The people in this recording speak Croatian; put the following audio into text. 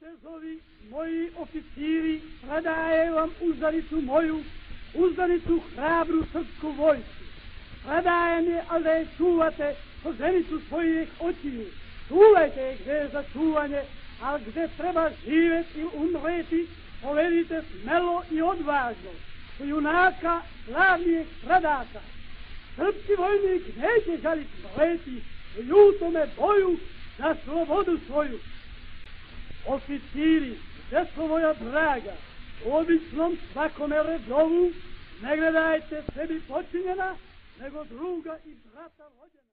Vitezovi, moji oficiri, predajem vam uzdanicu moju, uzdanicu hrabru srpsku vojsku. Predajem je, ali da je čuvate po zenicu svojih očiju. Čuvajte je gdje je za čuvanje, ali gdje treba živjeti i umreti, povedite smelo i odvažno. Ko junaka, slavnijeg predaka. Srpski vojnik neće žaliti mreti u ljutome boju za slobodu svoju. Oficiri, djeco moja draga, u običnom svakome redovu ne gledajte sebi počinjena, nego druga i brata rođena.